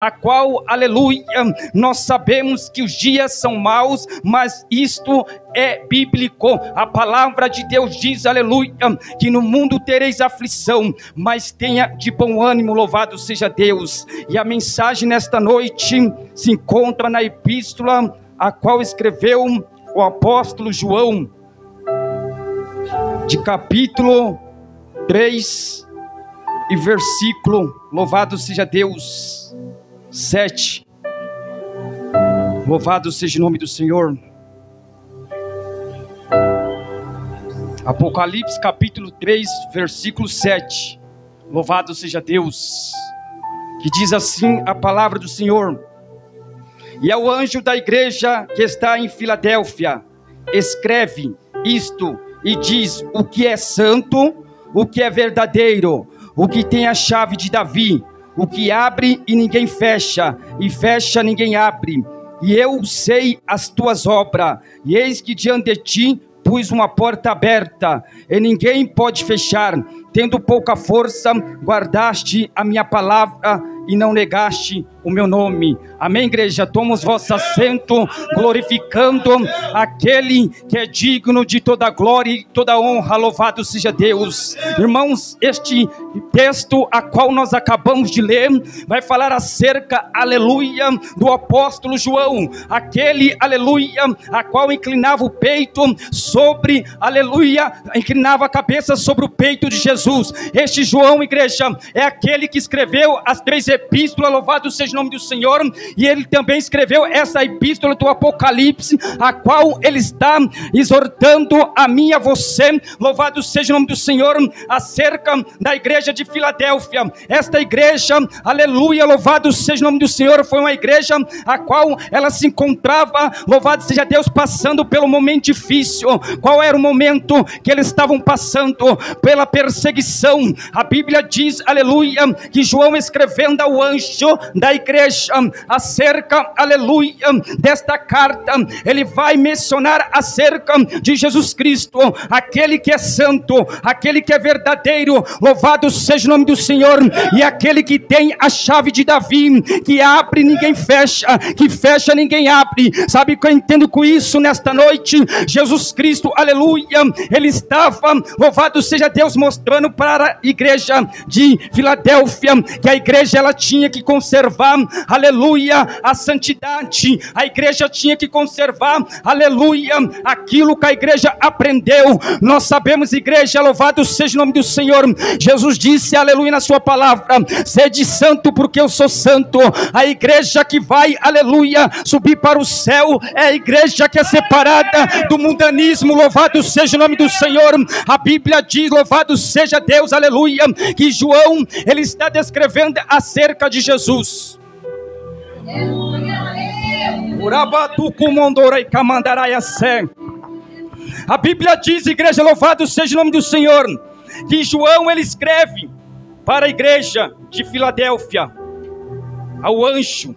a qual, aleluia, nós sabemos que os dias são maus, mas isto é bíblico. A palavra de Deus diz, aleluia, que no mundo tereis aflição, mas tenha de bom ânimo, louvado seja Deus. E a mensagem nesta noite se encontra na epístola a qual escreveu o apóstolo João, de capítulo 3 e versículo, louvado seja Deus, 7. Louvado seja o nome do Senhor. Apocalipse capítulo 3, versículo 7. Louvado seja Deus. Que diz assim a palavra do Senhor: e ao anjo da igreja que está em Filadélfia, escreve isto e diz o que é santo, o que é verdadeiro, o que tem a chave de Davi, o que abre e ninguém fecha, e fecha ninguém abre. E eu sei as tuas obras, e eis que diante de ti pus uma porta aberta, e ninguém pode fechar. Tendo pouca força, guardaste a minha palavra e não negaste o meu nome. Amém, igreja? Toma os vossos assentos, glorificando aquele que é digno de toda glória e toda honra. Louvado seja Deus. Irmãos, este texto a qual nós acabamos de ler vai falar acerca, aleluia, do apóstolo João, aquele, aleluia, a qual inclinava o peito sobre, aleluia, inclinava a cabeça sobre o peito de Jesus. Este João, igreja, é aquele que escreveu as 3 epístolas, louvado seja o nome do Senhor, e ele também escreveu essa epístola do Apocalipse, a qual ele está exortando a mim e a você, louvado seja o nome do Senhor, acerca da igreja de Filadélfia. Esta igreja, aleluia, louvado seja o nome do Senhor, foi uma igreja a qual ela se encontrava, louvado seja Deus, passando pelo momento difícil. Qual era o momento que eles estavam passando? Pela perseguição. A Bíblia diz, aleluia, que João, escrevendo ao anjo da igreja acerca, aleluia, desta carta, ele vai mencionar acerca de Jesus Cristo, aquele que é santo, aquele que é verdadeiro, louvado seja o nome do Senhor, e aquele que tem a chave de Davi, que abre ninguém fecha, que fecha ninguém abre. Sabe o que eu entendo com isso nesta noite? Jesus Cristo, aleluia, ele estava, louvado seja Deus, mostrando para a igreja de Filadélfia que a igreja ela tinha que conservar, aleluia, a santidade. A igreja tinha que conservar, aleluia, aquilo que a igreja aprendeu. Nós sabemos, igreja, louvado seja o nome do Senhor, Jesus disse, aleluia, na sua palavra: sede santo porque eu sou santo. A igreja que vai, aleluia, subir para o céu é a igreja que é separada do mundanismo. Louvado seja o nome do Senhor. A Bíblia diz, louvado seja Deus, aleluia, que João, ele está descrevendo acerca de Jesus. A Bíblia diz, igreja, louvado seja o nome do Senhor, que João, ele escreve para a igreja de Filadélfia, ao anjo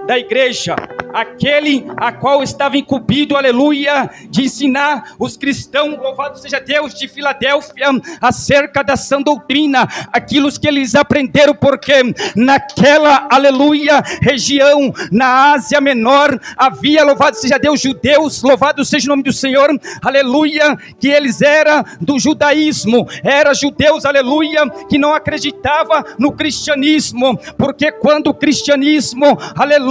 da igreja, aquele a qual estava incumbido, aleluia, de ensinar os cristãos, louvado seja Deus, de Filadélfia, acerca da sã doutrina, aquilo que eles aprenderam, porque naquela, aleluia, região, na Ásia Menor, havia, louvado seja Deus, judeus, louvado seja o nome do Senhor, aleluia, que eles eram do judaísmo, eram judeus, aleluia, que não acreditavam no cristianismo, porque quando o cristianismo, aleluia,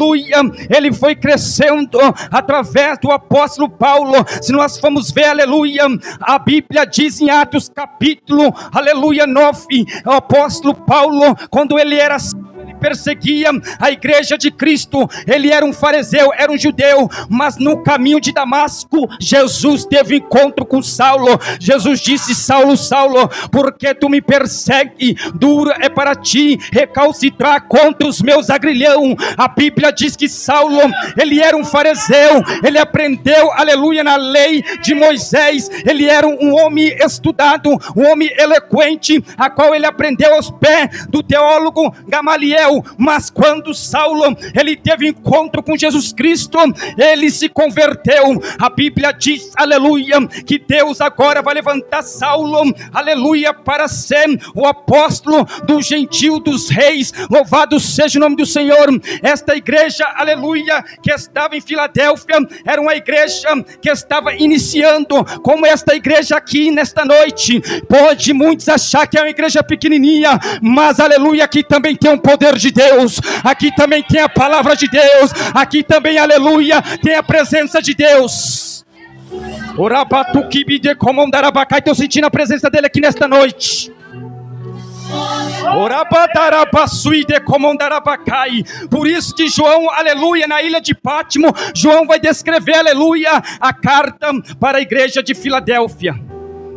ele foi crescendo através do apóstolo Paulo. Se nós formos ver, aleluia, a Bíblia diz em Atos capítulo, aleluia, 9, o apóstolo Paulo, quando ele era, ele perseguia a igreja de Cristo, ele era um fariseu, era um judeu, mas no caminho de Damasco, Jesus teve encontro com Saulo. Jesus disse: Saulo, Saulo, porque tu me persegue? Duro é para ti recalcitrar contra os meus agrilhão. A Bíblia diz que Saulo, ele era um fariseu, ele aprendeu, aleluia, na lei de Moisés, ele era um homem estudado, um homem eloquente, a qual ele aprendeu aos pés do teólogo Gamaliel. Israel, mas quando Saulo, ele teve encontro com Jesus Cristo, ele se converteu. A Bíblia diz, aleluia, que Deus agora vai levantar Saulo, aleluia, para ser o apóstolo do gentil dos reis. Louvado seja o nome do Senhor. Esta igreja, aleluia, que estava em Filadélfia, era uma igreja que estava iniciando, como esta igreja aqui nesta noite. Pode muitos achar que é uma igreja pequenininha, mas aleluia, aqui também tem um poder de Deus, aqui também tem a palavra de Deus, aqui também, aleluia, tem a presença de Deus. Estou sentindo a presença dele aqui nesta noite. Por isso que João, aleluia, na ilha de Pátimo, João vai descrever, aleluia, a carta para a igreja de Filadélfia.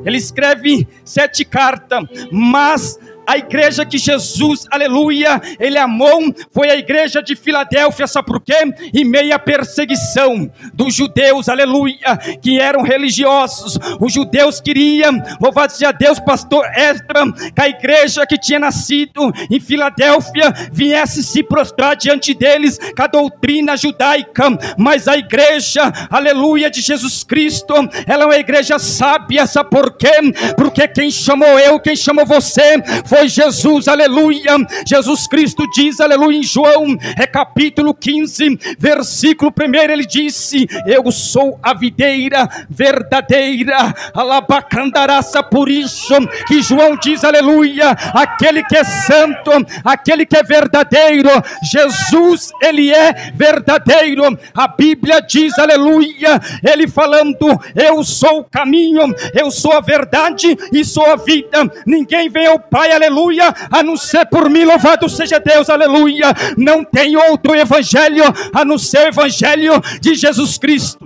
Ele escreve 7 cartas, mas a igreja que Jesus, aleluia, ele amou, foi a igreja de Filadélfia. Sabe por quê? Em meio à perseguição dos judeus, aleluia, que eram religiosos. Os judeus queriam, louvado seja Deus, pastor Esdras, que a igreja que tinha nascido em Filadélfia viesse se prostrar diante deles com a doutrina judaica. Mas a igreja, aleluia, de Jesus Cristo, ela é uma igreja sábia. Sabe por quê? Porque quem chamou eu, quem chamou você, foi Jesus, aleluia. Jesus Cristo diz, aleluia, em João, capítulo 15, versículo 1, ele disse: eu sou a videira verdadeira, alabacandaraça. Por isso que João diz, aleluia, aquele que é santo, aquele que é verdadeiro, Jesus, ele é verdadeiro. A Bíblia diz, aleluia, ele falando: eu sou o caminho, eu sou a verdade e sou a vida. Ninguém vem ao Pai, aleluia, a não ser por mim. Louvado seja Deus, aleluia. Não tem outro evangelho a não ser o evangelho de Jesus Cristo.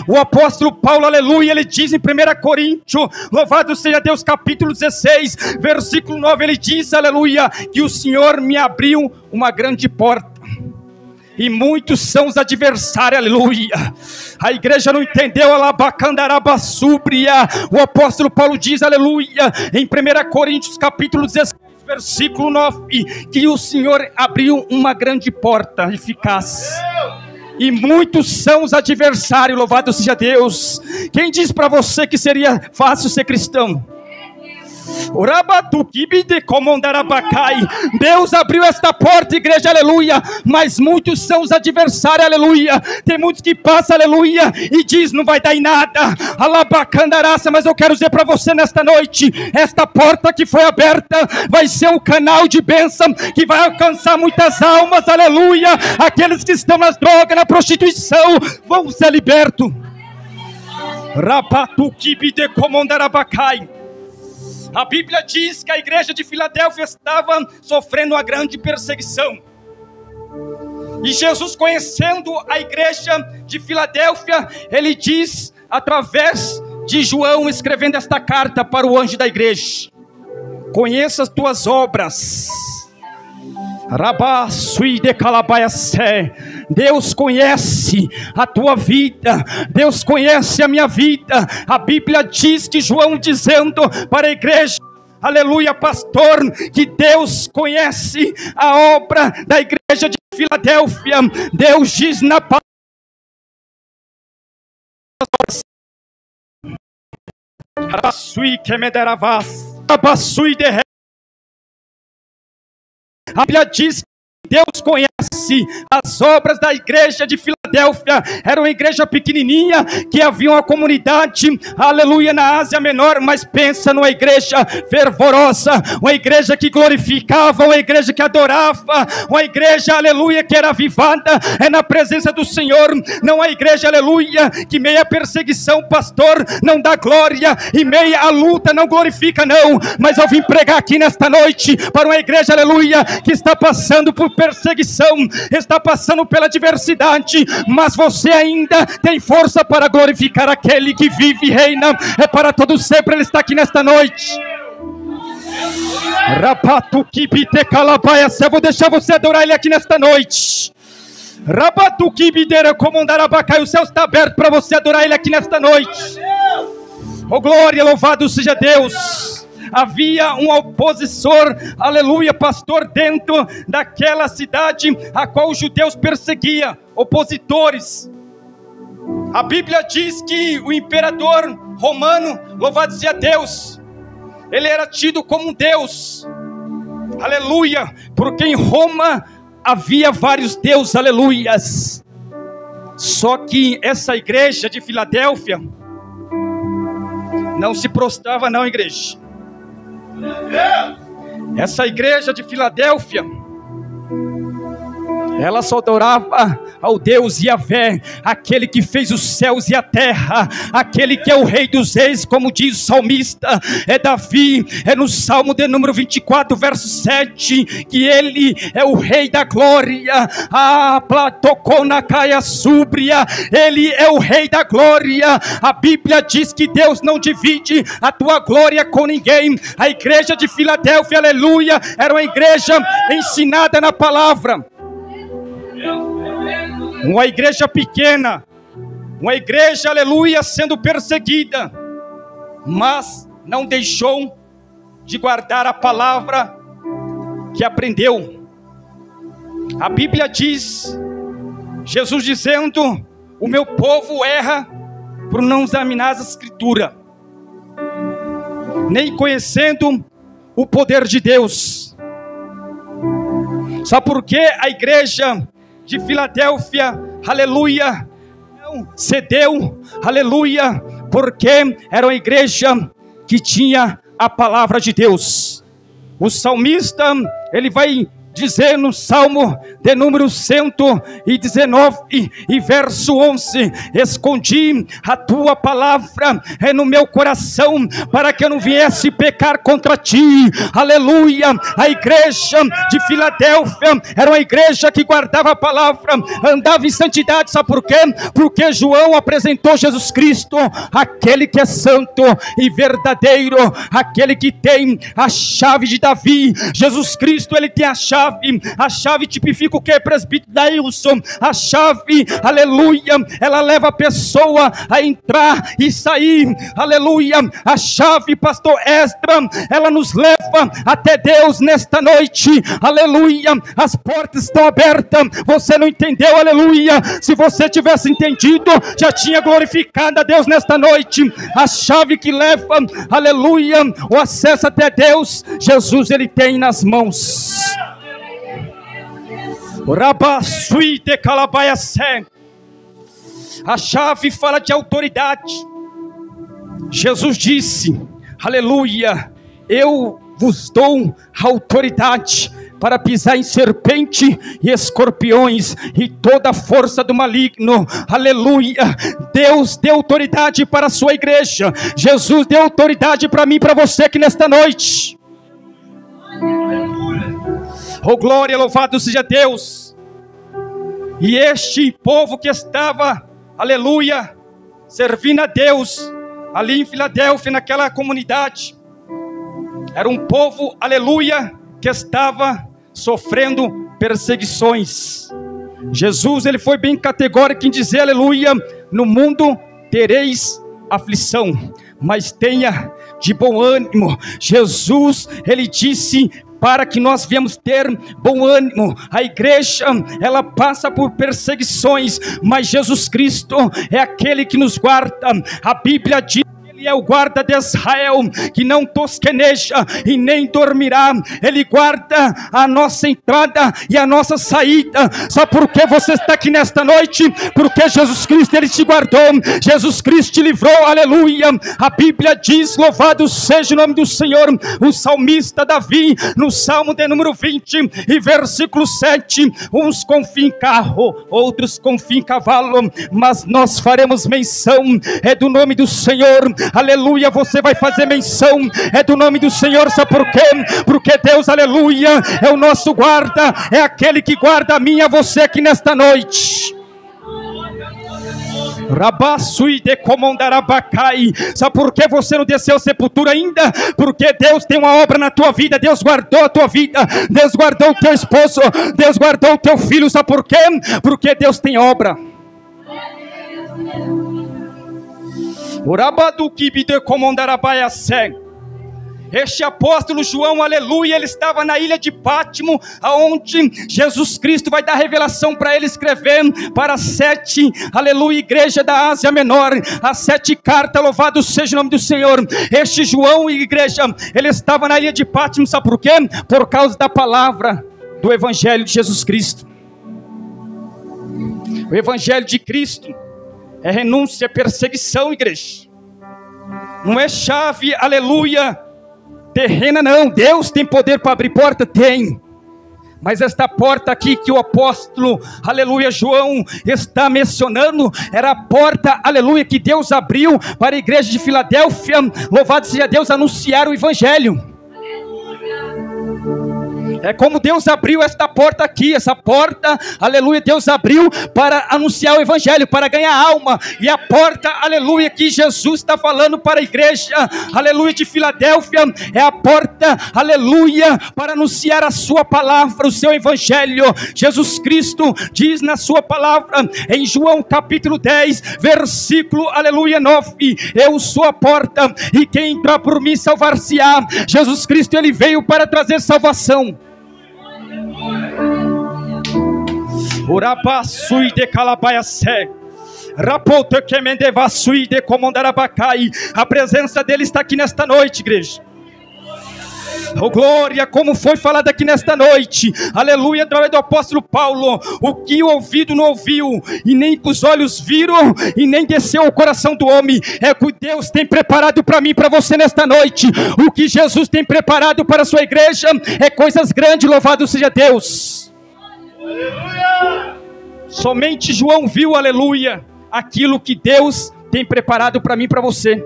O apóstolo Paulo, aleluia, ele diz em 1 Coríntios, louvado seja Deus, capítulo 16, versículo 9, ele diz, aleluia, que o Senhor me abriu uma grande porta, e muitos são os adversários, aleluia. A igreja não entendeu, alabacandarabasúbria. O apóstolo Paulo diz, aleluia, em 1 Coríntios capítulo 16, versículo 9, que o Senhor abriu uma grande porta eficaz, e muitos são os adversários. Louvado seja Deus. Quem diz para você que seria fácil ser cristão? Deus abriu esta porta, igreja, aleluia, mas muitos são os adversários, aleluia. Tem muitos que passam, aleluia, e diz: não vai dar em nada, alabacandaraça. Mas eu quero dizer para você nesta noite, esta porta que foi aberta vai ser um canal de bênção que vai alcançar muitas almas, aleluia. Aqueles que estão nas drogas, na prostituição, vão ser libertos. A Bíblia diz que a igreja de Filadélfia estava sofrendo uma grande perseguição. E Jesus, conhecendo a igreja de Filadélfia, ele diz, através de João, escrevendo esta carta para o anjo da igreja: conheça as tuas obras. Deus conhece a tua vida, Deus conhece a minha vida. A Bíblia diz que João dizendo para a igreja, aleluia, pastor, que Deus conhece a obra da igreja de Filadélfia. Deus diz na palavra: a Bíblia diz que Deus conhece as obras da igreja de Filadélfia. Era uma igreja pequenininha, que havia uma comunidade, aleluia, na Ásia Menor, mas pensa numa igreja fervorosa, uma igreja que glorificava, uma igreja que adorava, uma igreja, aleluia, que era avivada na presença do Senhor. Não a igreja, aleluia, que meia perseguição, pastor, não dá glória, e meia a luta não glorifica, não. Mas eu vim pregar aqui nesta noite para uma igreja, aleluia, que está passando por perseguição, está passando pela adversidade, mas você ainda tem força para glorificar aquele que vive e reina é para todo sempre. Ele está aqui nesta noite. Eu vou deixar você adorar ele aqui nesta noite. O céu está aberto para você adorar ele aqui nesta noite. Oh glória, louvado seja Deus. Havia um opositor, aleluia, pastor, dentro daquela cidade a qual os judeus perseguiam, opositores. A Bíblia diz que o imperador romano, louvado seja Deus, ele era tido como um Deus, aleluia, porque em Roma havia vários deuses, aleluias. Só que essa igreja de Filadélfia não se prostrava não, igreja. Essa igreja de Filadélfia, ela só adorava ao Deus Yahvé, aquele que fez os céus e a terra, aquele que é o rei dos reis, como diz o salmista, é Davi, é no Salmo de número 24, verso 7, que ele é o rei da glória. Platocou na caia súbria, ele é o rei da glória. A Bíblia diz que Deus não divide a tua glória com ninguém. A igreja de Filadélfia, aleluia, era uma igreja ensinada na palavra. Uma igreja pequena, uma igreja, aleluia, sendo perseguida, mas não deixou de guardar a palavra que aprendeu. A Bíblia diz, Jesus dizendo: o meu povo erra por não examinar as Escrituras, nem conhecendo o poder de Deus. Sabe por que a igreja de Filadélfia, aleluia, não cedeu, aleluia? Porque era uma igreja que tinha a palavra de Deus. O salmista, ele vai dizer no Salmo de número 119 e verso 11: escondi a tua palavra no meu coração, para que eu não viesse pecar contra ti. Aleluia. A igreja de Filadélfia era uma igreja que guardava a palavra, andava em santidade. Sabe por quê? Porque João apresentou Jesus Cristo, aquele que é santo e verdadeiro, aquele que tem a chave de Davi. Jesus Cristo, ele tem a chave. A chave tipifica o que, presbítero Dailson? A chave, aleluia, ela leva a pessoa a entrar e sair, aleluia. A chave, pastor Esdra, ela nos leva até Deus nesta noite, aleluia. As portas estão abertas, você não entendeu, aleluia. Se você tivesse entendido, já tinha glorificado a Deus nesta noite. A chave que leva, aleluia, o acesso até Deus, Jesus, ele tem nas mãos. A chave fala de autoridade. Jesus disse, aleluia, eu vos dou autoridade para pisar em serpente e escorpiões e toda a força do maligno. Aleluia. Deus deu autoridade para a sua igreja. Jesus deu autoridade para mim e para você aqui nesta noite. Oh glória, louvado seja Deus. E este povo que estava, aleluia, servindo a Deus ali em Filadélfia, naquela comunidade, era um povo, aleluia, que estava sofrendo perseguições. Jesus, ele foi bem categórico em dizer, aleluia, no mundo tereis aflição, mas tenha de bom ânimo. Jesus, ele disse para que nós viemos ter bom ânimo. A igreja, ela passa por perseguições, mas Jesus Cristo é aquele que nos guarda. A Bíblia diz: Ele é o guarda de Israel, que não tosqueneja e nem dormirá. Ele guarda a nossa entrada e a nossa saída. Sabe por que você está aqui nesta noite? Porque Jesus Cristo, ele te guardou. Jesus Cristo te livrou, aleluia. A Bíblia diz, louvado seja o nome do Senhor. O salmista Davi, no Salmo de número 20 e versículo 7, uns confiam em carro, outros confiam em cavalo, mas nós faremos menção do nome do Senhor. Aleluia, você vai fazer menção do nome do Senhor. Sabe por quê? Porque Deus, aleluia, é o nosso guarda, é aquele que guarda a mim e a você aqui nesta noite. Sabe por que você não desceu a sepultura ainda? Porque Deus tem uma obra na tua vida. Deus guardou a tua vida, Deus guardou o teu esposo, Deus guardou o teu filho. Sabe por quê? Porque Deus tem obra. Este apóstolo João, aleluia, ele estava na ilha de Pátimo, aonde Jesus Cristo vai dar revelação para ele, escrevendo para 7, aleluia, igreja da Ásia Menor, as 7 cartas, louvado seja o nome do Senhor. Este João, igreja, ele estava na ilha de Pátimo, sabe por quê? Por causa da palavra do Evangelho de Jesus Cristo. O Evangelho de Cristo é renúncia, é perseguição, igreja. Não é chave, aleluia, terrena não. Deus tem poder para abrir porta? Tem. Mas esta porta aqui que o apóstolo, aleluia, João está mencionando, era a porta, aleluia, que Deus abriu para a igreja de Filadélfia, louvado seja Deus, anunciar o Evangelho. É como Deus abriu esta porta aqui, essa porta, aleluia, Deus abriu para anunciar o Evangelho, para ganhar alma. E a porta, aleluia, que Jesus está falando para a igreja, aleluia, de Filadélfia, é a porta, aleluia, para anunciar a sua palavra, o seu Evangelho. Jesus Cristo diz na sua palavra, em João capítulo 10, versículo, aleluia, 9, eu sou a porta, e quem entrar por mim salvar-se-á. Jesus Cristo, ele veio para trazer salvação. A presença dele está aqui nesta noite, igreja. Oh glória, como foi falado aqui nesta noite, aleluia, através do apóstolo Paulo, o que o ouvido não ouviu, e nem que os olhos viram, e nem desceu ao coração do homem, é o que Deus tem preparado para mim e para você nesta noite. O que Jesus tem preparado para a sua igreja é coisas grandes, louvado seja Deus. Aleluia. Somente João viu, aleluia, aquilo que Deus tem preparado para mim e para você.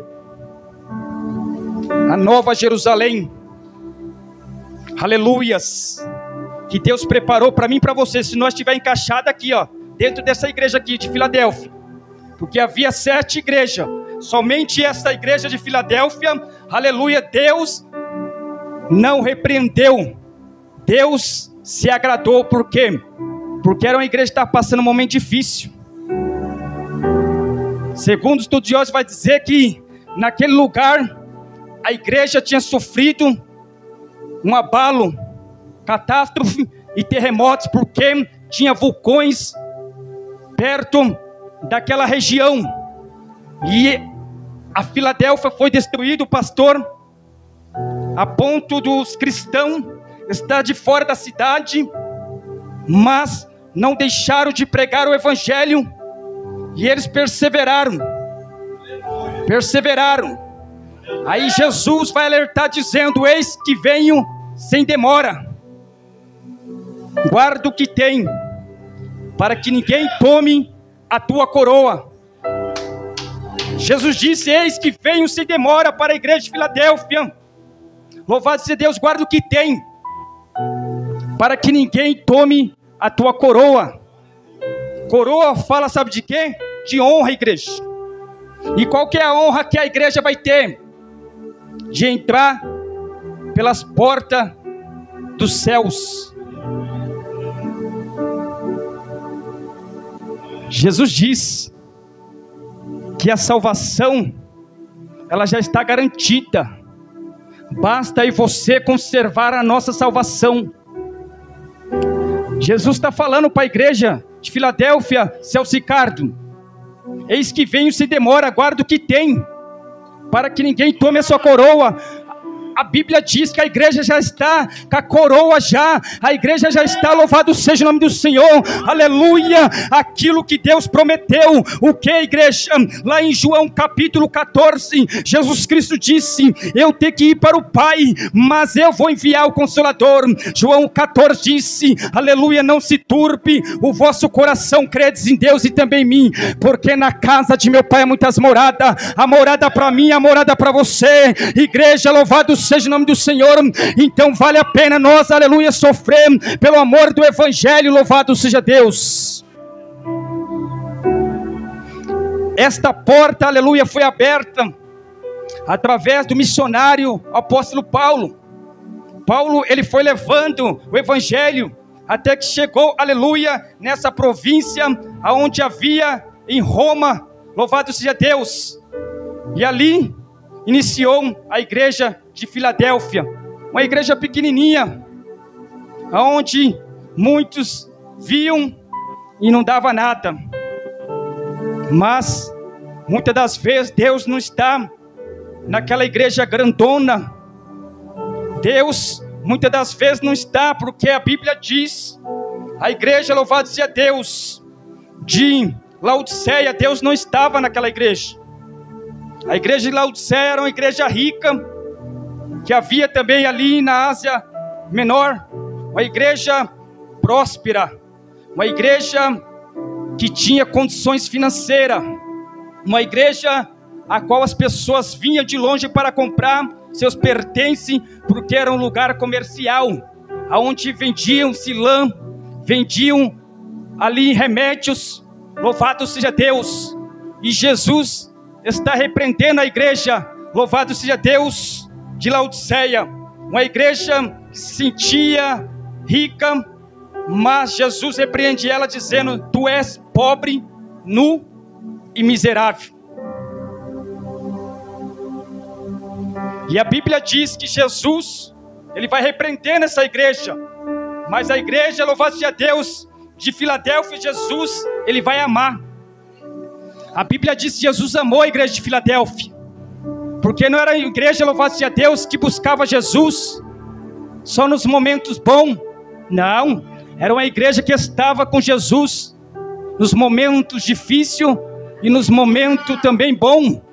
A nova Jerusalém, aleluias, que Deus preparou para mim e para você, se nós estiver encaixado aqui, ó, dentro dessa igreja aqui de Filadélfia, porque havia 7 igrejas, somente essa igreja de Filadélfia, aleluia, Deus não repreendeu, Deus se agradou. Por quê? Porque era uma igreja que estava passando um momento difícil. Segundo os estudiosos, vai dizer que naquele lugar a igreja tinha sofrido um abalo, catástrofe e terremotos, porque tinha vulcões perto daquela região, e a Filadélfia foi destruída, pastor, a ponto dos cristãos estar de fora da cidade, mas não deixaram de pregar o Evangelho, e eles perseveraram. Aí Jesus vai alertar dizendo, eis que venho sem demora, guarda o que tem, para que ninguém tome a tua coroa. Jesus disse, eis que venho sem demora para a igreja de Filadélfia, louvado seja Deus, guarda o que tem, para que ninguém tome a tua coroa. Coroa fala, sabe de quê? De honra, igreja. E qual que é a honra que a igreja vai ter? De entrar pelas portas dos céus. Jesus diz que a salvação, ela já está garantida. Basta aí você conservar a nossa salvação. Jesus está falando para a igreja de Filadélfia, seu Ricardo, eis que venho sem demora, guarda o que tem, para que ninguém tome a sua coroa. A Bíblia diz que a igreja já está com a coroa já, a igreja já está, louvado seja o nome do Senhor, aleluia, aquilo que Deus prometeu. O que, igreja? Lá em João capítulo 14, Jesus Cristo disse, eu tenho que ir para o Pai, mas eu vou enviar o Consolador. João 14 disse, aleluia, não se turbe o vosso coração, credes em Deus e também em mim, porque na casa de meu Pai há muitas moradas, a morada para mim, a morada para você, igreja, louvado seja o nome do Senhor. Então vale a pena nós, aleluia, sofrer pelo amor do Evangelho, louvado seja Deus. Esta porta, aleluia, foi aberta através do missionário apóstolo Paulo. Paulo, ele foi levando o Evangelho até que chegou, aleluia, nessa província aonde havia em Roma, louvado seja Deus, E ali iniciou a igreja de Filadélfia, uma igreja pequenininha, onde muitos viam e não dava nada. Mas muitas das vezes Deus não está naquela igreja grandona. Deus muitas das vezes não está, porque a Bíblia diz, a igreja, louvado seja Deus, de Laodiceia, Deus não estava naquela igreja. A igreja de Laodiceia era uma igreja rica, que havia também ali na Ásia Menor, uma igreja próspera, uma igreja que tinha condições financeiras, uma igreja a qual as pessoas vinham de longe para comprar seus pertences, porque era um lugar comercial, onde vendiam lã, vendiam ali remédios, louvado seja Deus. E Jesus está repreendendo a igreja, louvado seja Deus, de Laodiceia, uma igreja que se sentia rica, mas Jesus repreende ela dizendo: tu és pobre, nu e miserável. E a Bíblia diz que Jesus, ele vai repreendendo essa igreja, mas a igreja, louvado seja Deus, de Filadélfia, Jesus, ele vai amar. A Bíblia diz que Jesus amou a igreja de Filadélfia, porque não era a igreja, louvado seja Deus, que buscava Jesus só nos momentos bons. Não, era uma igreja que estava com Jesus nos momentos difíceis e nos momentos também bons.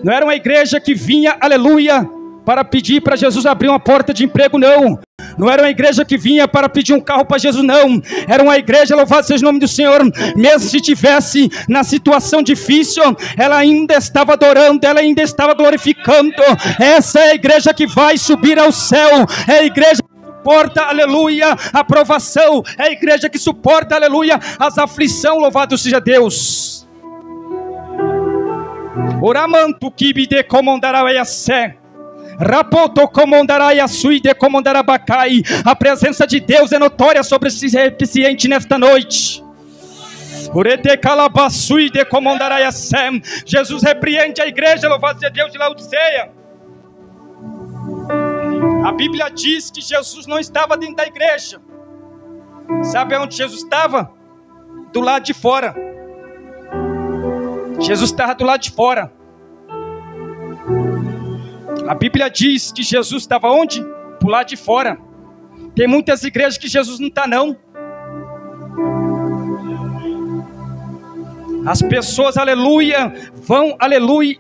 Não era uma igreja que vinha, aleluia, para pedir para Jesus abrir uma porta de emprego, não. Não era uma igreja que vinha para pedir um carro para Jesus, não. Era uma igreja, louvado seja o nome do Senhor, mesmo se estivesse na situação difícil, ela ainda estava adorando, ela ainda estava glorificando. Essa é a igreja que vai subir ao céu, é a igreja que suporta, aleluia, a provação, é a igreja que suporta, aleluia, as aflições, louvado seja Deus. Oramanto kibide comandará sé. Rapoto comandará suide comandará bacai. A presença de Deus é notória sobre esse deficiente nesta noite. Urete calabassuide comandará sé. Jesus repreende a igreja, louvado seja Deus, de Laodiceia. A Bíblia diz que Jesus não estava dentro da igreja. Sabe onde Jesus estava? Do lado de fora. Jesus estava do lado de fora. A Bíblia diz que Jesus estava onde? Do lado de fora. Tem muitas igrejas que Jesus não está, não. As pessoas, aleluia, vão, aleluia,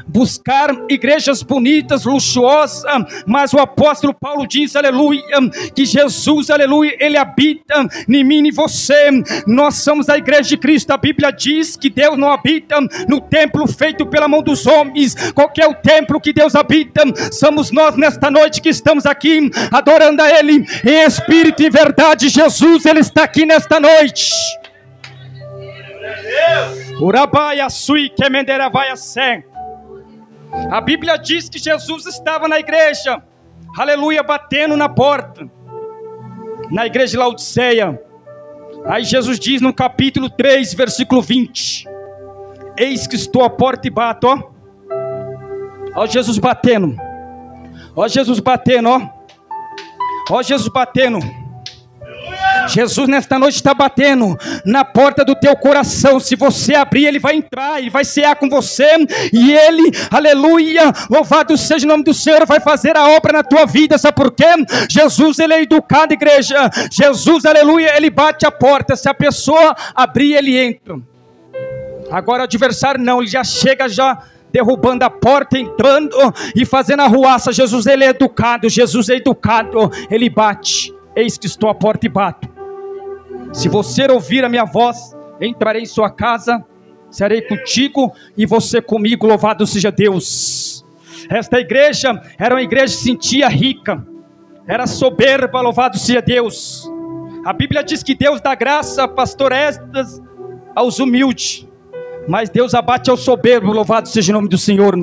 buscar igrejas bonitas, luxuosas, mas o apóstolo Paulo diz, aleluia, que Jesus, aleluia, ele habita em mim e em você. Nós somos a igreja de Cristo. A Bíblia diz que Deus não habita no templo feito pela mão dos homens. Qual que é o templo que Deus habita? Somos nós nesta noite que estamos aqui adorando a Ele em espírito e verdade. Jesus, Ele está aqui nesta noite. A Bíblia diz que Jesus estava na igreja, aleluia, batendo na porta, na igreja de Laodiceia. Aí Jesus diz no capítulo 3, versículo 20: eis que estou à porta e bato. Ó Jesus batendo, ó Jesus batendo, ó Jesus batendo. Jesus nesta noite está batendo na porta do teu coração. Se você abrir, Ele vai entrar, Ele vai cear com você, e Ele, aleluia, louvado seja o nome do Senhor, vai fazer a obra na tua vida. Sabe por quê? Jesus, Ele é educado, igreja. Jesus, aleluia, Ele bate a porta. Se a pessoa abrir, Ele entra. Agora o adversário não, ele já chega derrubando a porta, entrando e fazendo a ruaça. Jesus, Ele é educado, Jesus é educado, Ele bate. Eis que estou à porta e bato. Se você ouvir a minha voz, entrarei em sua casa, serei contigo e você comigo, louvado seja Deus. Esta igreja era uma igreja que se sentia rica, era soberba, louvado seja Deus. A Bíblia diz que Deus dá graça, pastorestas, aos humildes, mas Deus abate ao soberbo, louvado seja o nome do Senhor.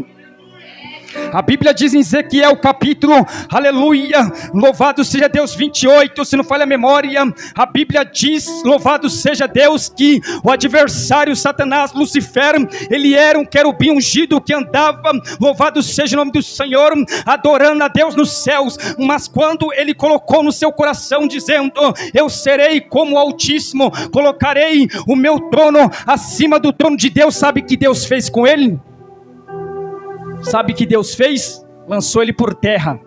A Bíblia diz em Ezequiel capítulo, aleluia, louvado seja Deus 28, se não falha a memória, a Bíblia diz, louvado seja Deus, que o adversário Satanás, Lucifer, ele era um querubim ungido que andava, louvado seja o nome do Senhor, adorando a Deus nos céus, mas quando ele colocou no seu coração dizendo, eu serei como o Altíssimo, colocarei o meu trono acima do trono de Deus, sabe o que Deus fez com ele? Sabe o que Deus fez? Lançou ele por terra.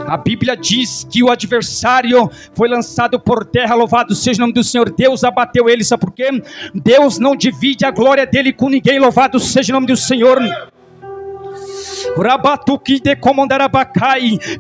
A Bíblia diz que o adversário foi lançado por terra, louvado seja o nome do Senhor. Deus abateu ele, sabe por quê? Deus não divide a glória dele com ninguém, louvado seja o nome do Senhor.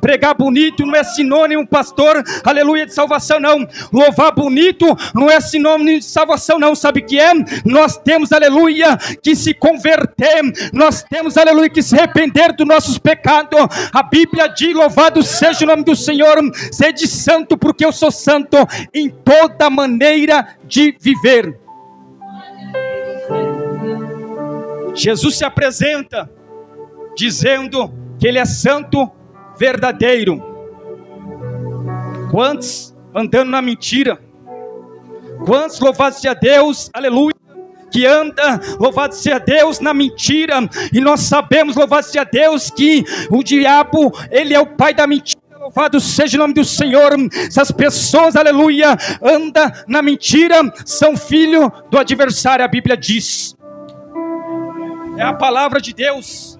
Pregar bonito não é sinônimo, pastor, aleluia, de salvação, não. Louvar bonito não é sinônimo de salvação, não. Sabe o que é? Nós temos, aleluia, que se converter, nós temos, aleluia, que se arrepender dos nossos pecados. A Bíblia diz, louvado seja o nome do Senhor, sede santo porque eu sou santo, em toda maneira de viver. Jesus se apresenta dizendo que ele é santo verdadeiro. Quantos andando na mentira? Quantos, louvado seja Deus, aleluia, que anda, louvado seja Deus, na mentira? E nós sabemos, louvado seja Deus, que o diabo, ele é o pai da mentira. Louvado seja o nome do Senhor. Essas pessoas, aleluia, andam na mentira, são filho do adversário. A Bíblia diz, é a palavra de Deus.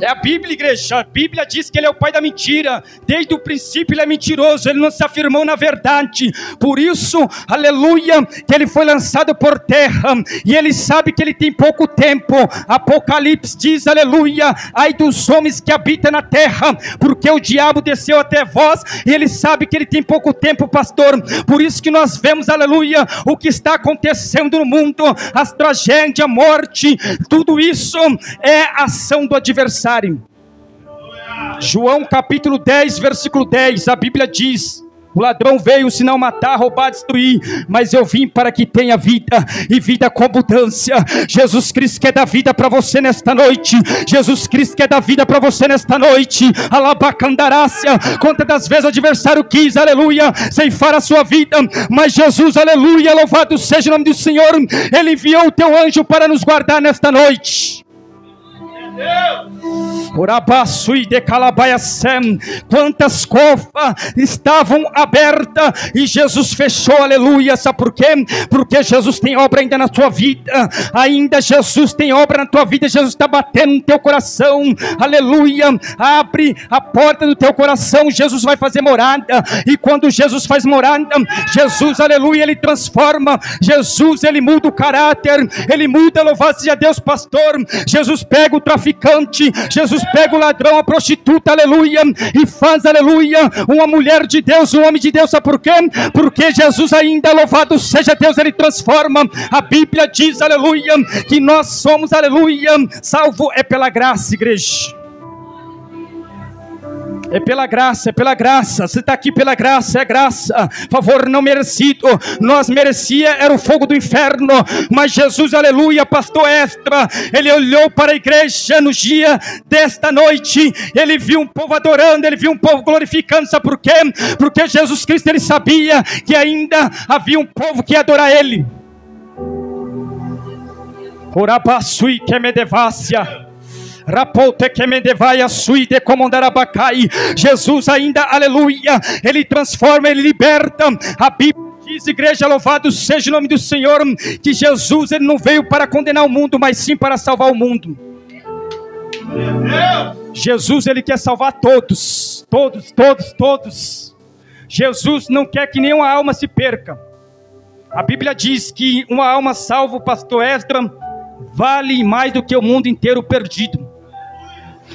É a Bíblia, igreja. A Bíblia diz que ele é o pai da mentira. Desde o princípio ele é mentiroso, ele não se afirmou na verdade. Por isso, aleluia, que ele foi lançado por terra, e ele sabe que ele tem pouco tempo. Apocalipse diz, aleluia, ai dos homens que habitam na terra, porque o diabo desceu até vós, e ele sabe que ele tem pouco tempo, pastor. Por isso que nós vemos, aleluia, o que está acontecendo no mundo, as tragédias, a morte, tudo isso é ação do adversário. João capítulo 10, versículo 10, a Bíblia diz, o ladrão veio senão matar, roubar, destruir, mas eu vim para que tenha vida, e vida com abundância. Jesus Cristo quer dar vida para você nesta noite. Jesus Cristo quer dar vida para você nesta noite. Alabacandarácia. Quantas das vezes o adversário quis, aleluia, ceifar a sua vida, mas Jesus, aleluia, louvado seja o nome do Senhor, ele enviou o teu anjo para nos guardar nesta noite. Quantas cofas estavam abertas e Jesus fechou, aleluia. Sabe por quê? Porque Jesus tem obra ainda na tua vida. Ainda Jesus tem obra na tua vida. Jesus está batendo no teu coração, aleluia. Abre a porta do teu coração, Jesus vai fazer morada. E quando Jesus faz morada, Jesus, aleluia, ele transforma. Jesus, ele muda o caráter, ele muda, louvado seja Deus, pastor. Jesus pega o traficante, Jesus pega o ladrão, a prostituta, aleluia, e faz, aleluia, uma mulher de Deus, um homem de Deus. Sabe por quê? Porque Jesus ainda, louvado seja Deus, ele transforma. A Bíblia diz, aleluia, que nós somos, aleluia, salvo é pela graça, igreja. É pela graça, é pela graça. Você está aqui pela graça, é graça, favor não merecido. Nós merecia, era o fogo do inferno, mas Jesus, aleluia, pastor Esdra, ele olhou para a igreja no dia desta noite, ele viu um povo adorando, ele viu um povo glorificando. Sabe por quê? Porque Jesus Cristo, ele sabia que ainda havia um povo que ia adorar ele. Orabassui que me devácia. Jesus ainda, aleluia, ele transforma, ele liberta. A Bíblia diz, igreja, louvado seja o nome do Senhor, que Jesus, ele não veio para condenar o mundo, mas sim para salvar o mundo. Jesus, ele quer salvar todos, todos, todos, todos. Jesus não quer que nenhuma alma se perca. A Bíblia diz que uma alma salva, o pastor Esdra, vale mais do que o mundo inteiro perdido.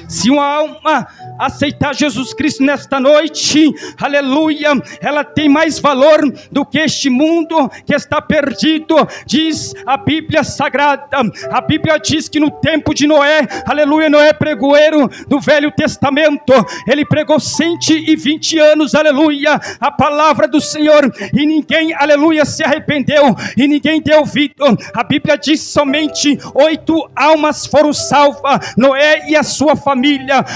Se uma alma aceitar Jesus Cristo nesta noite, aleluia, ela tem mais valor do que este mundo que está perdido. Diz a Bíblia Sagrada, a Bíblia diz que no tempo de Noé, aleluia, Noé pregoeiro do Velho Testamento, ele pregou 120 anos, aleluia, a palavra do Senhor, e ninguém, aleluia, se arrependeu, e ninguém deu ouvido. A Bíblia diz somente 8 almas foram salvas, Noé e a sua família.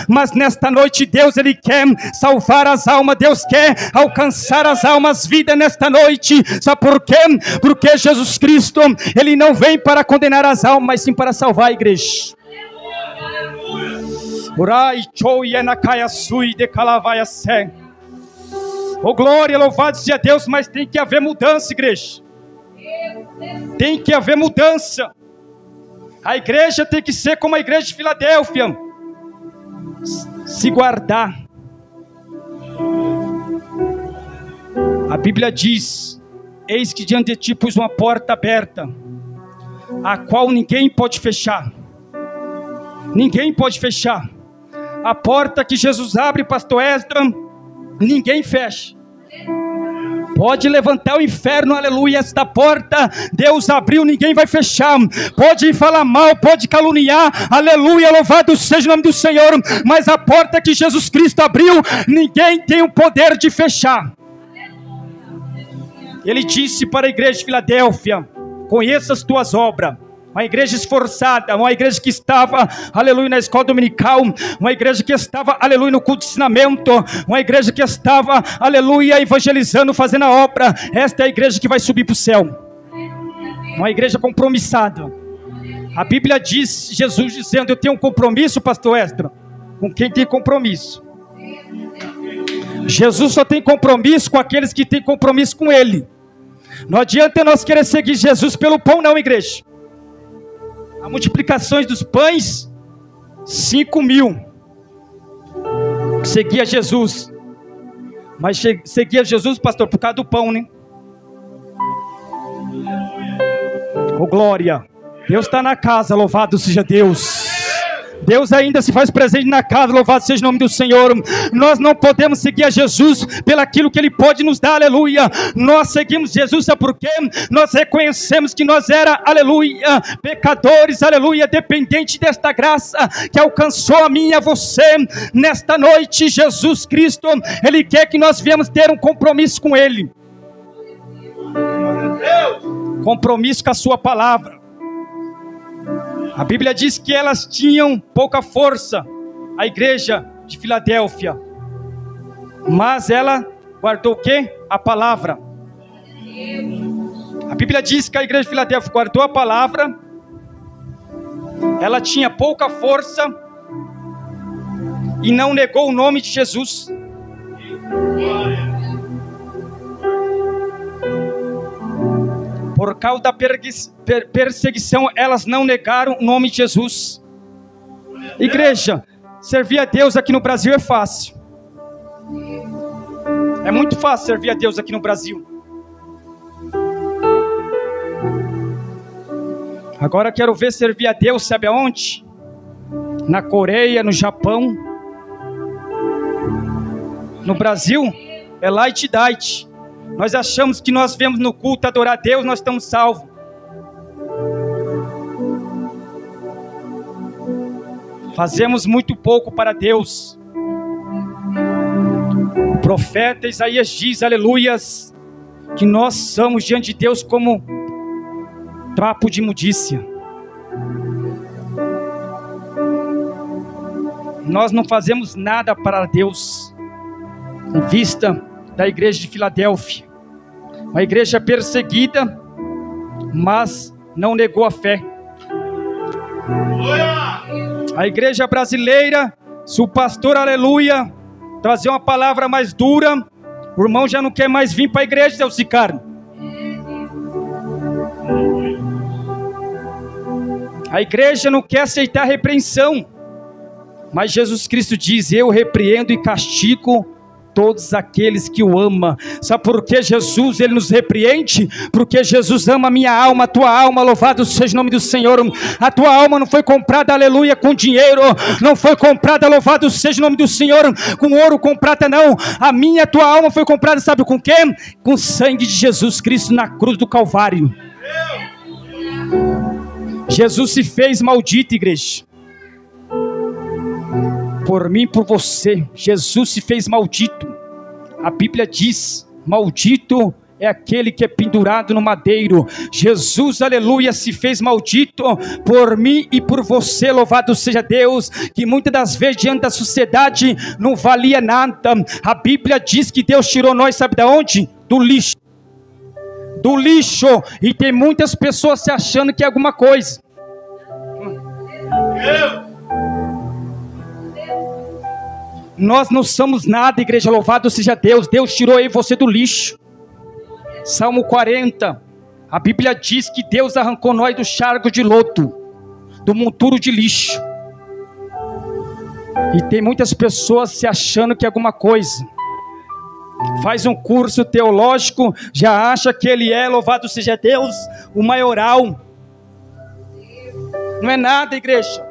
Mas nesta noite Deus, Ele quer salvar as almas, Deus quer alcançar as almas, vida nesta noite. Sabe por quê? Porque Jesus Cristo, Ele não vem para condenar as almas, mas sim para salvar a igreja. Oh glória, louvado seja Deus, mas tem que haver mudança, igreja. Tem que haver mudança. A igreja tem que ser como a igreja de Filadélfia. Se guardar. A Bíblia diz: eis que diante de ti pus uma porta aberta, a qual ninguém pode fechar. Ninguém pode fechar. A porta que Jesus abre, pastor Esdra, ninguém fecha. Pode levantar o inferno, aleluia, esta porta Deus abriu, ninguém vai fechar. Pode falar mal, pode caluniar, aleluia, louvado seja o nome do Senhor, mas a porta que Jesus Cristo abriu, ninguém tem o poder de fechar. Ele disse para a igreja de Filadélfia: conheça as tuas obras. Uma igreja esforçada, uma igreja que estava, aleluia, na escola dominical, uma igreja que estava, aleluia, no culto de ensinamento, uma igreja que estava, aleluia, evangelizando, fazendo a obra. Esta é a igreja que vai subir para o céu. Uma igreja compromissada. A Bíblia diz, Jesus dizendo: eu tenho um compromisso, pastor Esdra, com quem tem compromisso. Jesus só tem compromisso com aqueles que têm compromisso com Ele. Não adianta nós querer seguir Jesus pelo pão, não, igreja. A multiplicações dos pães, 5.000 seguia Jesus, mas seguia Jesus, pastor, por causa do pão, né? Oh glória, Deus está na casa, louvado seja Deus. Deus ainda se faz presente na casa, louvado seja o nome do Senhor. Nós não podemos seguir a Jesus pelaquilo que Ele pode nos dar, aleluia. Nós seguimos Jesus, sabe por quê? Nós reconhecemos que nós era, aleluia, pecadores, aleluia, dependente desta graça que alcançou a mim e a você. Nesta noite, Jesus Cristo, Ele quer que nós viemos ter um compromisso com Ele. Compromisso com a sua palavra. A Bíblia diz que elas tinham pouca força, a igreja de Filadélfia, mas ela guardou o quê? A palavra. A Bíblia diz que a igreja de Filadélfia guardou a palavra, ela tinha pouca força e não negou o nome de Jesus. Por causa da perseguição, elas não negaram o nome de Jesus. Igreja, servir a Deus aqui no Brasil é fácil. É muito fácil servir a Deus aqui no Brasil. Agora quero ver servir a Deus, sabe aonde? Na Coreia, no Japão. No Brasil, é light diet. Nós achamos que nós vemos no culto adorar a Deus, nós estamos salvos. Fazemos muito pouco para Deus. O profeta Isaías diz, aleluias, que nós somos diante de Deus como trapo de imundícia. Nós não fazemos nada para Deus. Em vista da igreja de Filadélfia, uma igreja perseguida, mas não negou a fé. A igreja brasileira, se o pastor, aleluia, trazer uma palavra mais dura, o irmão já não quer mais vir para a igreja, Deus se carne. A igreja não quer aceitar a repreensão, mas Jesus Cristo diz, eu repreendo e castigo todos aqueles que o amam. Sabe por que Jesus, ele nos repreende? Porque Jesus ama a minha alma, a tua alma, louvado seja o nome do Senhor. A tua alma não foi comprada, aleluia, com dinheiro, não foi comprada, louvado seja o nome do Senhor, com ouro, com prata, não. A minha, a tua alma foi comprada, sabe com quê? Com o sangue de Jesus Cristo na cruz do Calvário. Jesus se fez maldito, igreja, por mim e por você. Jesus se fez maldito. A Bíblia diz: maldito é aquele que é pendurado no madeiro. Jesus, aleluia, se fez maldito por mim e por você. Louvado seja Deus, que muitas das vezes diante da sociedade não valia nada. A Bíblia diz que Deus tirou nós, sabe de onde? Do lixo. Do lixo. E tem muitas pessoas se achando que é alguma coisa. Nós não somos nada, igreja, louvado seja Deus. Deus tirou eu e você do lixo. Salmo 40, a Bíblia diz que Deus arrancou nós do charco de lodo, do monturo de lixo. E tem muitas pessoas se achando que é alguma coisa. Faz um curso teológico, já acha que ele é, louvado seja Deus, o maioral. Não é nada, igreja.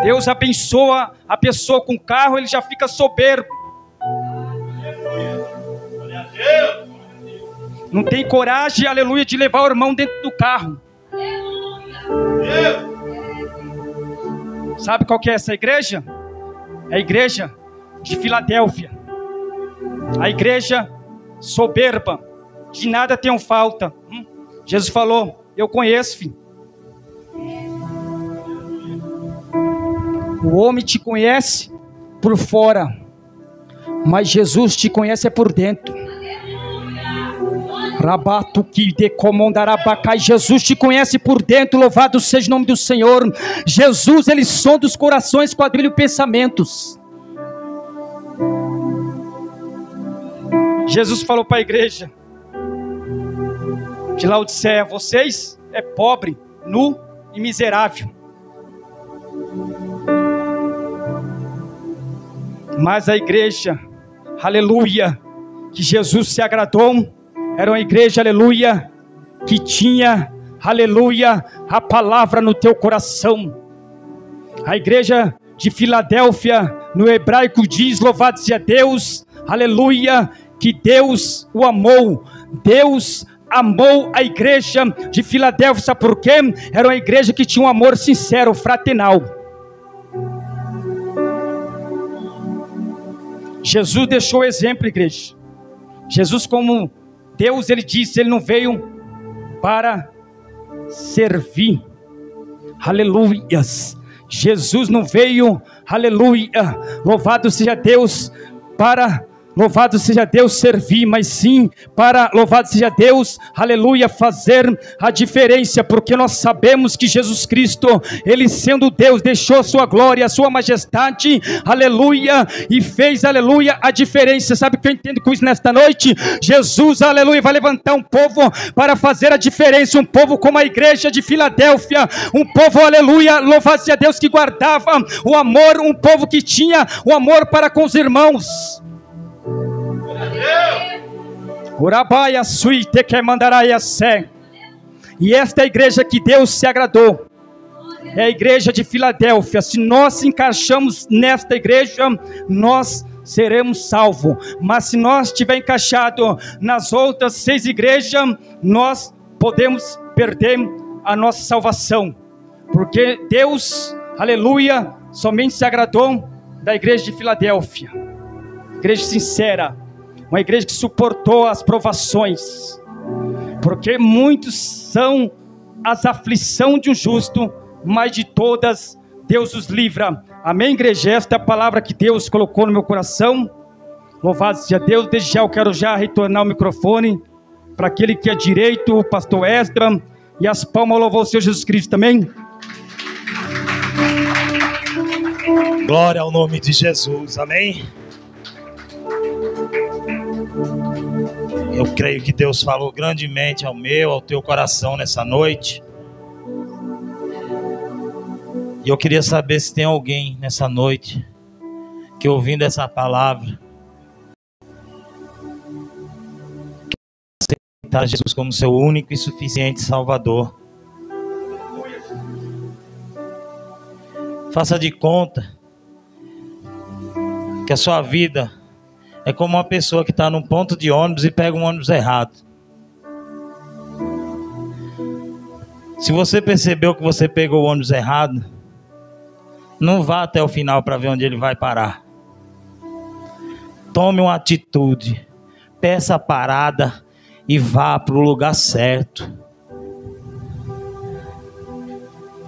Deus abençoa a pessoa com carro, ele já fica soberbo. Não tem coragem, aleluia, de levar o irmão dentro do carro. Sabe qual que é essa igreja? É a igreja de Filadélfia. A igreja soberba, de nada tenham falta. Jesus falou: eu conheço, filho. O homem te conhece por fora, mas Jesus te conhece por dentro. Rabato que decomandarabacai. Jesus te conhece por dentro, louvado seja o nome do Senhor. Jesus, ele sonda os corações, quadrilha pensamentos. Jesus falou para a igreja de Laodiceia: vocês é pobre, nu e miserável. Mas a igreja, aleluia, que Jesus se agradou, era uma igreja, aleluia, que tinha, aleluia, a palavra no teu coração. A igreja de Filadélfia, no hebraico diz, louvado seja Deus, aleluia, que Deus o amou. Deus amou a igreja de Filadélfia, sabe por quê? Era uma igreja que tinha um amor sincero, fraternal. Jesus deixou o exemplo, igreja. Jesus, como Deus, ele disse, ele não veio para servir. Aleluias. Jesus não veio, aleluia, louvado seja Deus, para, louvado seja Deus, servir, mas sim para, louvado seja Deus, aleluia, fazer a diferença, porque nós sabemos que Jesus Cristo, ele sendo Deus, deixou sua glória, sua majestade, aleluia, e fez, aleluia, a diferença. Sabe o que eu entendo com isso nesta noite? Jesus, aleluia, vai levantar um povo para fazer a diferença, um povo como a igreja de Filadélfia, um povo, aleluia, louvado seja Deus, que guardava o amor, um povo que tinha o amor para com os irmãos. Urabaia suite que mandaraia sé. E esta é a igreja que Deus se agradou. É a igreja de Filadélfia. Se nós se encaixamos nesta igreja, nós seremos salvos. Mas se nós estiver encaixado nas outras 6 igrejas, nós podemos perder a nossa salvação. Porque Deus, aleluia, somente se agradou da igreja de Filadélfia. Igreja sincera. Uma igreja que suportou as provações, porque muitos são as aflições de um justo, mas de todas Deus os livra. Amém, igreja? Esta é a palavra que Deus colocou no meu coração. Louvado seja Deus. Desde já eu quero já retornar o microfone para aquele que é direito, o pastor Esdra, e as palmas louvou o Senhor Jesus Cristo também. Glória ao nome de Jesus, amém? Eu creio que Deus falou grandemente ao meu, ao teu coração nessa noite. E eu queria saber se tem alguém nessa noite que ouvindo essa palavra, aceitar Jesus como seu único e suficiente Salvador. Faça de conta que a sua vida é como uma pessoa que está num ponto de ônibus e pega um ônibus errado. Se você percebeu que você pegou o ônibus errado, não vá até o final para ver onde ele vai parar. Tome uma atitude, peça a parada e vá para o lugar certo.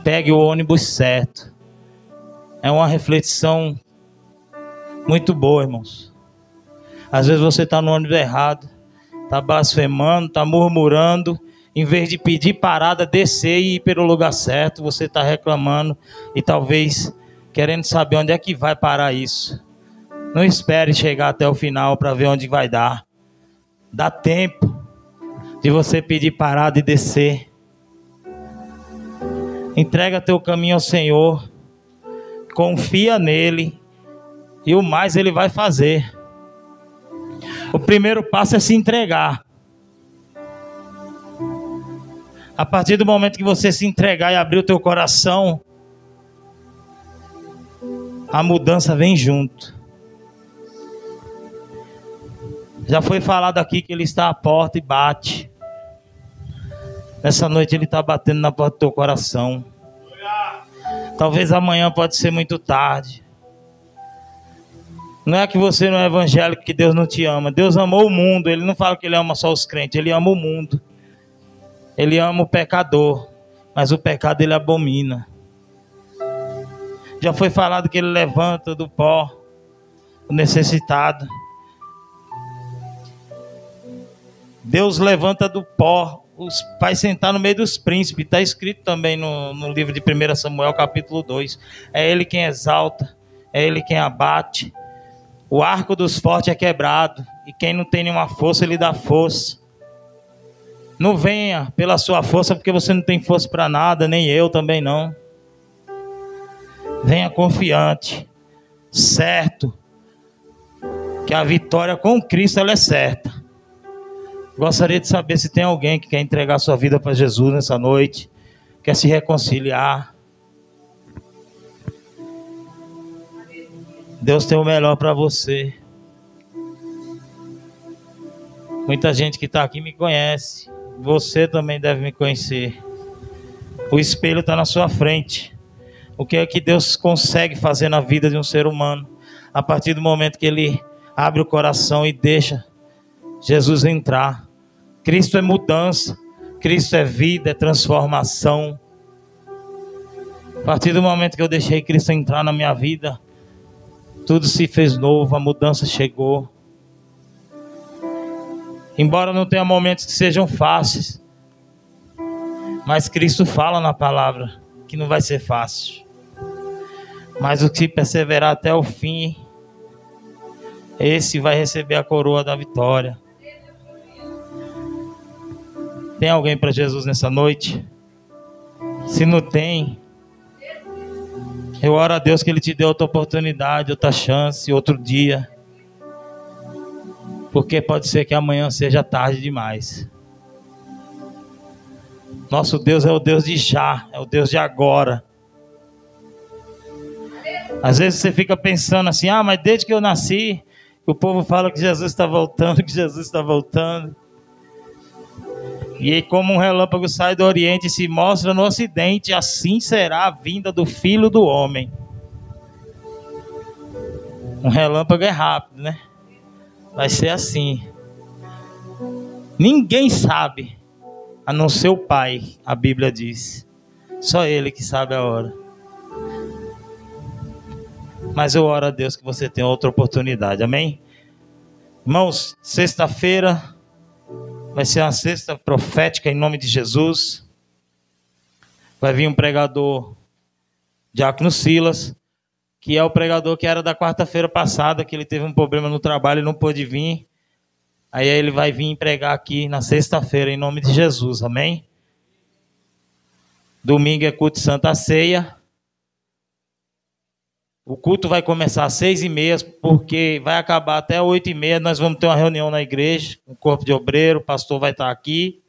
Pegue o ônibus certo. É uma reflexão muito boa, irmãos. Às vezes você está no ônibus errado, está blasfemando, está murmurando. Em vez de pedir parada, descer e ir pelo lugar certo, você está reclamando e talvez querendo saber onde é que vai parar isso. Não espere chegar até o final para ver onde vai dar. Dá tempo de você pedir parada e descer. Entrega teu caminho ao Senhor. Confia nele e o mais ele vai fazer. O primeiro passo é se entregar. A partir do momento que você se entregar e abrir o teu coração, a mudança vem junto. Já foi falado aqui que ele está à porta e bate. Nessa noite ele está batendo na porta do teu coração. Talvez amanhã pode ser muito tarde. Não é que você não é evangélico que Deus não te ama. Deus amou o mundo. Ele não fala que ele ama só os crentes. Ele ama o mundo. Ele ama o pecador, mas o pecado ele abomina. Já foi falado que ele levanta do pó o necessitado. Deus levanta do pó, vai sentar no meio dos príncipes. Está escrito também no livro de 1 Samuel, capítulo 2. É ele quem exalta, é ele quem abate. O arco dos fortes é quebrado, e quem não tem nenhuma força, ele dá força. Não venha pela sua força, porque você não tem força para nada, nem eu também não. Venha confiante, certo, que a vitória com Cristo ela é certa. Gostaria de saber se tem alguém que quer entregar sua vida para Jesus nessa noite, quer se reconciliar. Deus tem o melhor para você. Muita gente que está aqui me conhece. Você também deve me conhecer. O espelho está na sua frente. O que é que Deus consegue fazer na vida de um ser humano? A partir do momento que ele abre o coração e deixa Jesus entrar. Cristo é mudança. Cristo é vida, é transformação. A partir do momento que eu deixei Cristo entrar na minha vida, tudo se fez novo, a mudança chegou. Embora não tenha momentos que sejam fáceis, mas Cristo fala na palavra que não vai ser fácil. Mas o que perseverar até o fim, esse vai receber a coroa da vitória. Tem alguém para Jesus nessa noite? Se não tem, eu oro a Deus que Ele te dê outra oportunidade, outra chance, outro dia. Porque pode ser que amanhã seja tarde demais. Nosso Deus é o Deus de já, é o Deus de agora. Às vezes você fica pensando assim, mas desde que eu nasci, o povo fala que Jesus está voltando, que Jesus está voltando. E aí, como um relâmpago sai do Oriente e se mostra no Ocidente, assim será a vinda do Filho do Homem. Um relâmpago é rápido, né? Vai ser assim. Ninguém sabe, a não ser o Pai, a Bíblia diz. Só Ele que sabe a hora. Mas eu oro a Deus que você tenha outra oportunidade, amém? Irmãos, sexta-feira vai ser uma sexta profética em nome de Jesus. Vai vir um pregador, Diácono Silas, que é o pregador que era da quarta-feira passada, que ele teve um problema no trabalho e não pôde vir. Aí ele vai vir pregar aqui na sexta-feira, em nome de Jesus, amém? Domingo é culto de Santa Ceia. O culto vai começar às 6h30, porque vai acabar até 8h30. Nós vamos ter uma reunião na igreja, com o corpo de obreiro, o pastor vai estar aqui.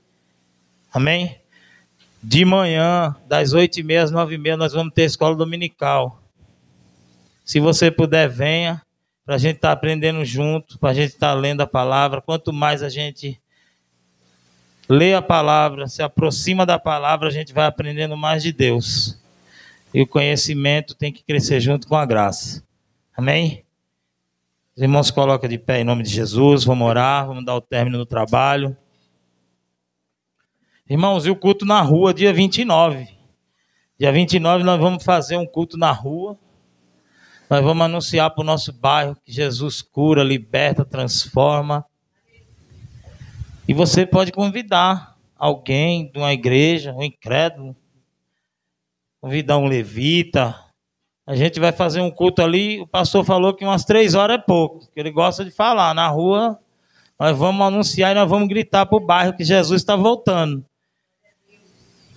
Amém? De manhã, das 8h30 às 9h30, nós vamos ter escola dominical. Se você puder, venha, para a gente estar aprendendo junto, para a gente estar lendo a palavra. Quanto mais a gente lê a palavra, se aproxima da palavra, a gente vai aprendendo mais de Deus. E o conhecimento tem que crescer junto com a graça. Amém? Os irmãos colocam de pé em nome de Jesus, vamos orar, vamos dar o término do trabalho. Irmãos, e o culto na rua, dia 29. Dia 29 nós vamos fazer um culto na rua. Nós vamos anunciar para o nosso bairro que Jesus cura, liberta, transforma. E você pode convidar alguém de uma igreja, um incrédulo, convidar um levita. A gente vai fazer um culto ali. O pastor falou que umas 3 horas é pouco, porque ele gosta de falar. Na rua, nós vamos anunciar e nós vamos gritar para o bairro que Jesus está voltando.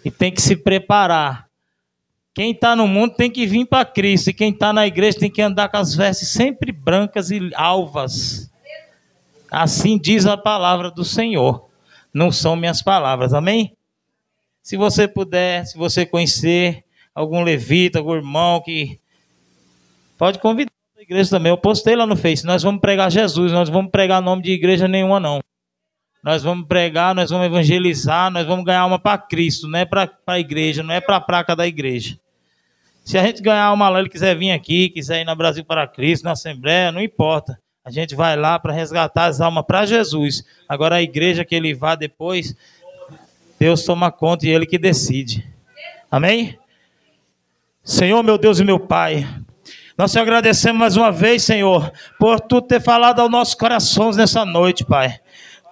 E tem que se preparar. Quem está no mundo tem que vir para Cristo. E quem está na igreja tem que andar com as vestes sempre brancas e alvas. Assim diz a palavra do Senhor. Não são minhas palavras. Amém? Se você puder, se você conhecer algum levita, algum irmão que pode convidar a igreja também. Eu postei lá no Face. Nós vamos pregar Jesus. Nós vamos pregar nome de igreja nenhuma, não. Nós vamos pregar, nós vamos evangelizar, nós vamos ganhar alma para Cristo, não é para a igreja, não é para a placa da igreja. Se a gente ganhar alma lá, ele quiser vir aqui, quiser ir na Brasil para Cristo, na Assembleia, não importa. A gente vai lá para resgatar as almas para Jesus. Agora a igreja que ele vá depois, Deus toma conta e ele que decide. Amém? Senhor, meu Deus e meu Pai, nós te agradecemos mais uma vez, Senhor, por tu ter falado aos nossos corações nessa noite, Pai.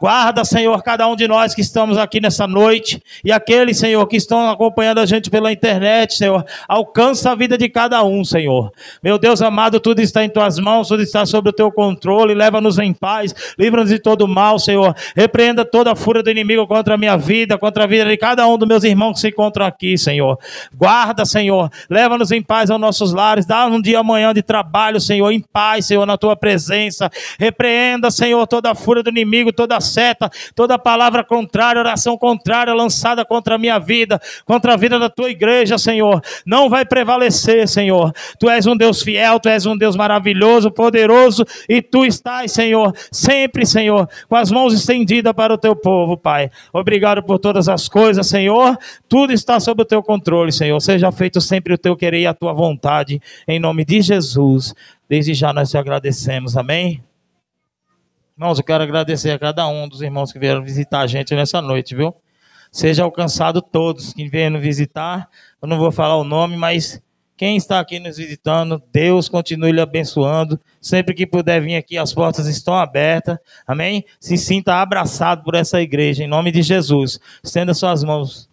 Guarda, Senhor, cada um de nós que estamos aqui nessa noite e aqueles, Senhor, que estão acompanhando a gente pela internet, Senhor, alcança a vida de cada um, Senhor. Meu Deus amado, tudo está em tuas mãos, tudo está sob o teu controle, leva-nos em paz, livra-nos de todo mal, Senhor. Repreenda toda a fúria do inimigo contra a minha vida, contra a vida de cada um dos meus irmãos que se encontram aqui, Senhor. Guarda, Senhor, leva-nos em paz aos nossos lares, dá um dia amanhã de trabalho, Senhor, em paz, Senhor, na tua presença. Repreenda, Senhor, toda a fúria do inimigo, toda a seta, toda palavra contrária, oração contrária lançada contra a minha vida, contra a vida da tua igreja, Senhor, não vai prevalecer, Senhor. Tu és um Deus fiel, tu és um Deus maravilhoso, poderoso, e tu estás, Senhor, sempre, Senhor, com as mãos estendidas para o teu povo, Pai. Obrigado por todas as coisas, Senhor, tudo está sob o teu controle, Senhor. Seja feito sempre o teu querer e a tua vontade, em nome de Jesus. Desde já nós te agradecemos, amém? Irmãos, eu quero agradecer a cada um dos irmãos que vieram visitar a gente nessa noite, viu? Seja alcançado todos que vieram nos visitar. Eu não vou falar o nome, mas quem está aqui nos visitando, Deus continue lhe abençoando. Sempre que puder vir aqui, as portas estão abertas. Amém? Se sinta abraçado por essa igreja, em nome de Jesus. Estenda suas mãos.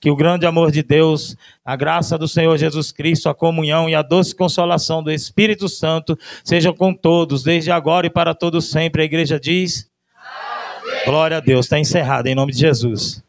Que o grande amor de Deus, a graça do Senhor Jesus Cristo, a comunhão e a doce consolação do Espírito Santo sejam com todos, desde agora e para todos sempre. A igreja diz: amém. Glória a Deus. Está encerrado em nome de Jesus.